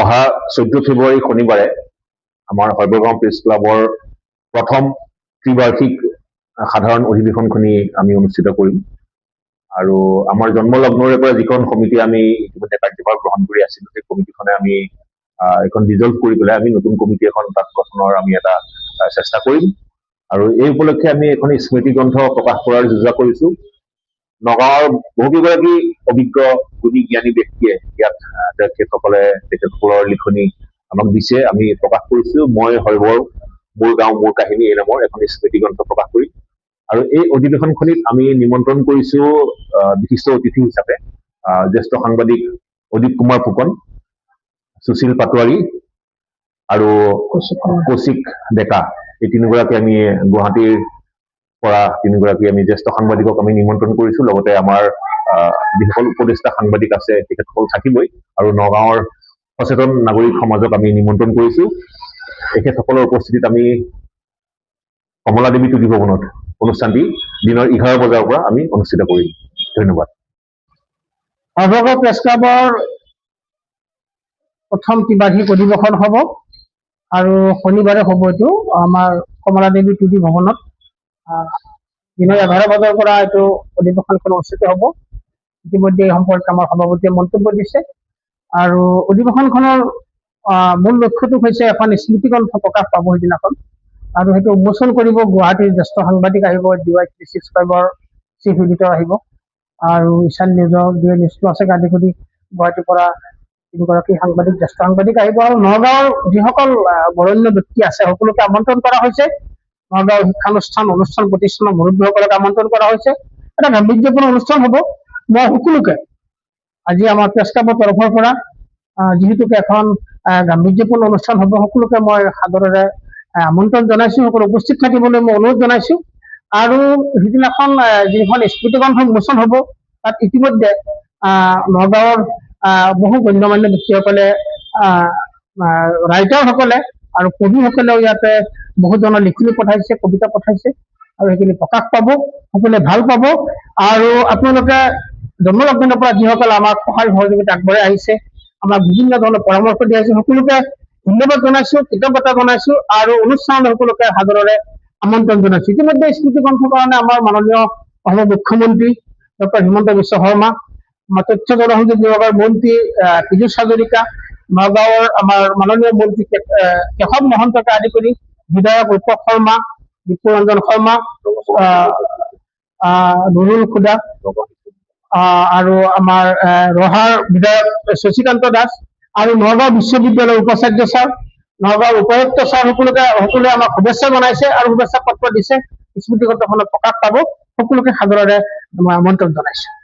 অহা 14 ফেব্ৰুৱাৰী শনিবাৰে আমাৰ সৰ্বগাঁও প্ৰেছ ক্লাবৰ প্ৰথম ত্ৰিবাৰ্ষিক সাধাৰণ অধিৱেশনখনি আমি অনুষ্ঠিত কৰিম আৰু আমাৰ জন্মলগ্নৰে পৰা যিখন সমিতি আমি ইতিমধ্যে কাৰ্যভাৰ গ্ৰহণ কৰি আছিলোঁ সেই কমিটিখনে আমি এখন ডিজলভ কৰি পেলাই আমি নতুন কমিটি এখন তাত গঠনৰ আমি এটা চেষ্টা কৰিম আৰু এই উপলক্ষে আমি এখন স্মৃতি গ্ৰন্থ প্ৰকাশ কৰাৰ যোজনা কৰিছোঁ। নগাঁৱৰ বহুকেইগৰাকী অভিজ্ঞ গুণী জ্ঞানী ব্যক্তিয়ে ইয়াত তেখেতসকলৰ লিখনি আমাক দিছে, আমি প্ৰকাশ কৰিছোঁ। মই হৰিবৰ মোৰ গাঁও মোৰ কাহিনী এই নামৰ এখন স্মৃতি গ্ৰন্থ প্ৰকাশ কৰিম আৰু এই অধিৱেশনখনিত আমি নিমন্ত্ৰণ কৰিছোঁ বিশিষ্ট অতিথি হিচাপে জ্যেষ্ঠ সাংবাদিক অদীপ কুমাৰ ফুকন, সুশীল পাটোৱাৰী আৰু কৌশিক ডেকা। এই তিনিগৰাকী আমি গুৱাহাটীৰ পৰা তিনিগৰাকী আমি জ্যেষ্ঠ সাংবাদিকক আমি নিমন্ত্ৰণ কৰিছোঁ। লগতে আমাৰ যিসকল উপদেষ্টা সাংবাদিক আছে তেখেতসকল থাকিবই আৰু নগাঁৱৰ সচেতন নাগৰিক সমাজক আমি নিমন্ত্ৰণ কৰিছোঁ। তেখেতসকলৰ উপস্থিতিত আমি কমলাদেৱী টুডি ভৱনত অনুষ্ঠানটি দিনৰ 11 বজাৰ পৰা আমি অনুষ্ঠিত কৰিম। ধন্যবাদ। সৰ্বগাঁও প্ৰেছ ক্লাবৰ প্ৰথম ত্ৰিবাৰ্ষিক অধিৱেশন হ'ব আৰু শনিবাৰে হ'ব এইটো আমাৰ কমলাদেৱী টুডি ভৱনত দিনৰ 11 বজাৰ পৰা এইটো অধিৱেশনখন অনুষ্ঠিত হ'ব। ইতিমধ্যে এই সম্পৰ্কে আমাৰ সভাপতিয়ে মন্তব্য দিছে আৰু অধিৱেশনখনৰ মূল লক্ষ্যটো হৈছে এখন স্মৃতি গ্ৰন্থ প্ৰকাশ পাব সেইদিনাখন আৰু সেইটো উন্মোচন কৰিব গুৱাহাটীৰ জ্যেষ্ঠ সাংবাদিক আহিব, DY 365ৰ চিফ এডিটৰ আহিব আৰু ঈশান নিউজৰ নিউজ প্লাছক আদি কৰি গুৱাহাটীৰ পৰা তিনিগৰাকী সাংবাদিক জ্যেষ্ঠ সাংবাদিক আহিব আৰু নগাঁৱৰ যিসকল বৰেণ্য ব্যক্তি আছে সকলোকে আমন্ত্ৰণ কৰা হৈছে। নগাঁৱৰ শিক্ষানুষ্ঠান প্ৰতিষ্ঠানৰ মুৰব্বীসকলক আমন্ত্ৰণ কৰা হৈছে। এটা গাম্ভীৰ্যপূৰ্ণ অনুষ্ঠান হ'ব। মই সকলোকে আজি আমাৰ প্ৰেছ ক্লাবৰ তৰফৰ পৰা যিহেতুকে এখন গাম্ভীৰ্যপূৰ্ণ অনুষ্ঠান হ'ব সকলোকে মই সাদৰেৰে আমন্ত্ৰণ জনাইছোঁ, সকলো উপস্থিত থাকিবলৈ মই অনুৰোধ জনাইছোঁ আৰু সিদিনাখন যিখন স্মৃতি গ্ৰন্থ উন্মোচন হ'ব তাত ইতিমধ্যে নগাঁৱৰ বহু গণ্যমান্য ব্যক্তিসকলে ৰাইটাৰসকলে আৰু কবিসকলেও ইয়াতে বহুজনৰ লিখনি পঠাইছে, কবিতা পঠাইছে আৰু সেইখিনি প্ৰকাশ পাব, সকলোৱে ভাল পাব আৰু আপোনালোকে জন্মলগ্নৰ পৰা যিসকল আমাক সহায় সহযোগিতা আগবঢ়াই আহিছে, আমাক বিভিন্ন ধৰণৰ পৰামৰ্শ দি আহিছে, সকলোকে ধন্যবাদ জনাইছোঁ, কৃতজ্ঞতা জনাইছোঁ আৰু অনুষ্ঠানলৈ সকলোকে সাদৰেৰে আমন্ত্ৰণ জনাইছোঁ। ইতিমধ্যে স্মৃতি গ্ৰন্থৰ কাৰণে আমাৰ মাননীয় অসমৰ মুখ্যমন্ত্ৰী ডক্টৰ হিমন্ত বিশ্ব শৰ্মা, আমাৰ তথ্য জনসংযোগ বিভাগৰ মন্ত্ৰী পীযুষ হাজৰিকা, নগাঁৱৰ আমাৰ মাননীয় মন্ত্ৰী কেশৱ মহন্তকে আদি কৰি বিধায়ক ৰূপক শৰ্মা, বিপুৰঞ্জন শৰ্মা, নুৰুল খুদা আৰু আমাৰ ৰহাৰ বিধায়ক শশীকান্ত দাস আৰু নগাঁও বিশ্ববিদ্যালয়ৰ উপাচাৰ্য ছাৰ, নগাঁৱৰ উপায়ুক্ত ছাৰ সকলোৱে আমাক শুভেচ্ছা জনাইছে আৰু শুভেচ্ছা পত্ৰ দিছে। স্মৃতি গ্ৰন্থখনত প্ৰকাশ পাব, সকলোকে সাদৰেৰে মই আমন্ত্ৰণ জনাইছোঁ।